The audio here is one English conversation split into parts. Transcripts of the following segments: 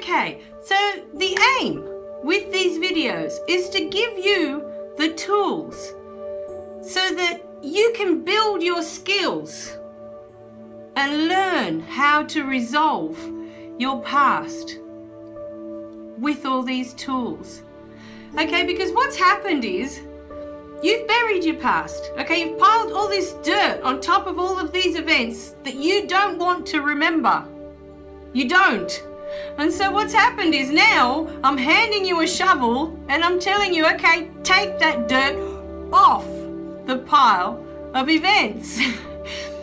Okay, so the aim with these videos is to give you the tools so that you can build your skills and learn how to resolve your past with all these tools. Okay, because what's happened is you've buried your past. Okay, you've piled all this dirt on top of all of these events that you don't want to remember. You don't. And so what's happened is now I'm handing you a shovel and I'm telling you, okay, take that dirt off the pile of events.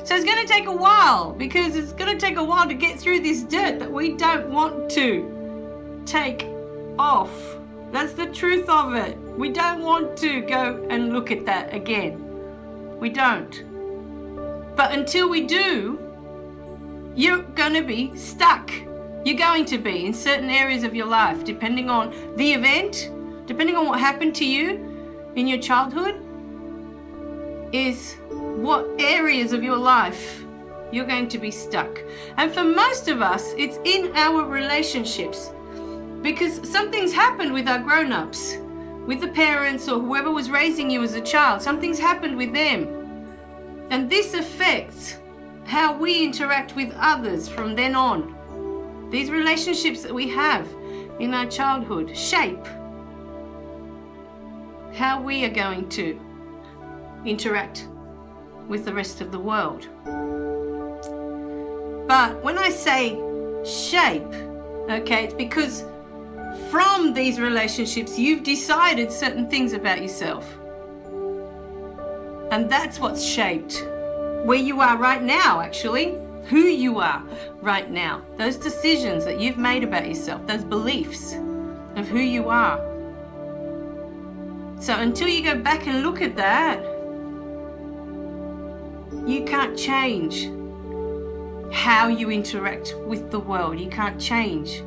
So it's going to take a while, because it's going to take a while to get through this dirt that we don't want to take off. That's the truth of it. We don't want to go and look at that again. We don't. But until we do, you're going to be stuck. You're going to be in certain areas of your life, depending on the event, depending on what happened to you in your childhood, is what areas of your life you're going to be stuck. And for most of us, it's in our relationships, because something's happened with our grown-ups, with the parents or whoever was raising you as a child. Something's happened with them. And this affects how we interact with others from then on. These relationships that we have in our childhood shape how we are going to interact with the rest of the world. But when I say shape, okay, it's because from these relationships you've decided certain things about yourself. And that's what's shaped where you are right now, actually. Who you are right now. Those decisions that you've made about yourself, those beliefs of who you are. So until you go back and look at that, you can't change how you interact with the world. You can't change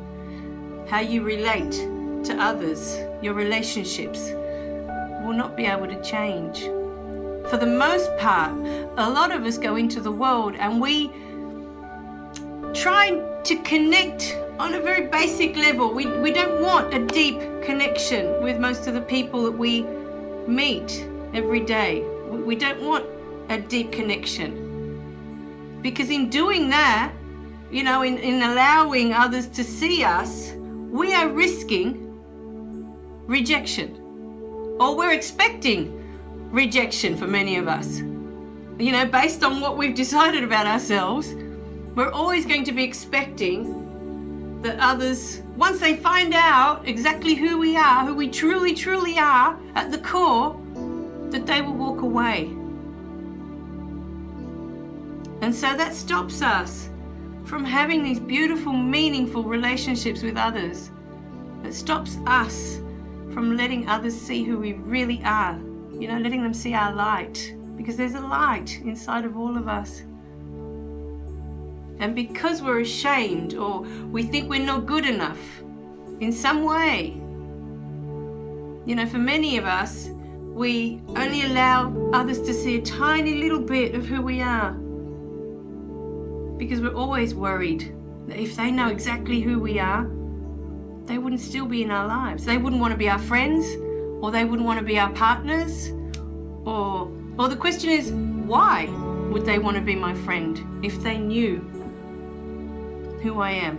how you relate to others. Your relationships will not be able to change. For the most part, a lot of us go into the world and we try to connect on a very basic level. We don't want a deep connection with most of the people that we meet every day. We don't want a deep connection, because in doing that, you know, in allowing others to see us, we are risking rejection, or we're expecting rejection for many of us. You know, based on what we've decided about ourselves, we're always going to be expecting that others, once they find out exactly who we are, who we truly, truly are at the core, that they will walk away. And so that stops us from having these beautiful, meaningful relationships with others. It stops us from letting others see who we really are. You know, letting them see our light, because there's a light inside of all of us. And because we're ashamed, or we think we're not good enough in some way, you know, for many of us, we only allow others to see a tiny little bit of who we are, because we're always worried that if they know exactly who we are, they wouldn't still be in our lives. They wouldn't want to be our friends, or they wouldn't want to be our partners, or the question is, why would they want to be my friend if they knew who I am?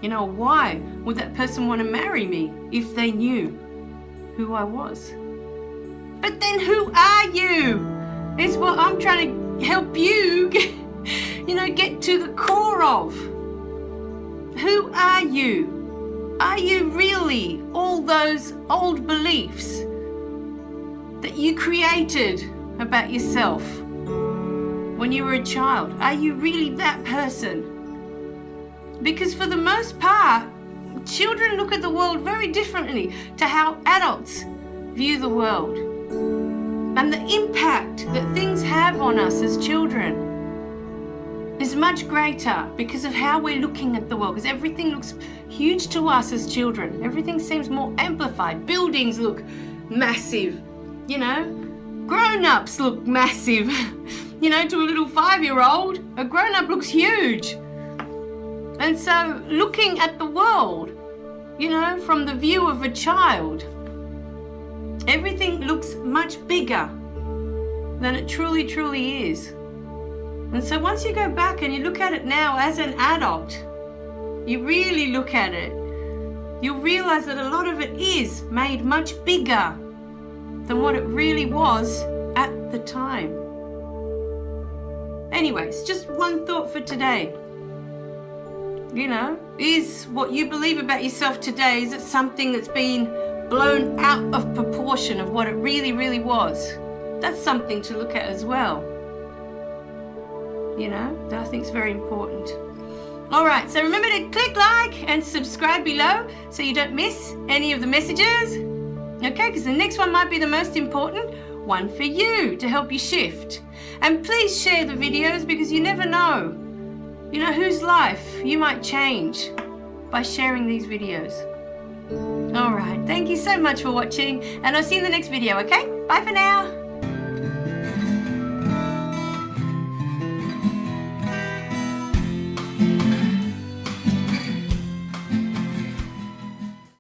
You know, why would that person want to marry me if they knew who I was? But then who are you? It's what I'm trying to help you get to the core of. Who are you? Are you really all those old beliefs that you created about yourself when you were a child? Are you really that person? Because for the most part, children look at the world very differently to how adults view the world. And the impact that things have on us as children is much greater because of how we're looking at the world. Because everything looks huge to us as children. Everything seems more amplified. Buildings look massive, you know. Grown-ups look massive. You know, to a little 5-year-old, a grown-up looks huge. And so looking at the world, you know, from the view of a child, everything looks much bigger than it truly, truly is. And so once you go back and you look at it now as an adult, you really look at it, you'll realize that a lot of it is made much bigger than what it really was at the time. Anyways, just one thought for today. You know, is what you believe about yourself today, is it something that's been blown out of proportion of what it really, really was? That's something to look at as well. You know, that I think is very important. All right, so remember to click like and subscribe below so you don't miss any of the messages. Okay, because the next one might be the most important one for you to help you shift. And please share the videos, because you never know, you know, whose life you might change by sharing these videos. All right, thank you so much for watching, and I'll see you in the next video, okay? Bye for now.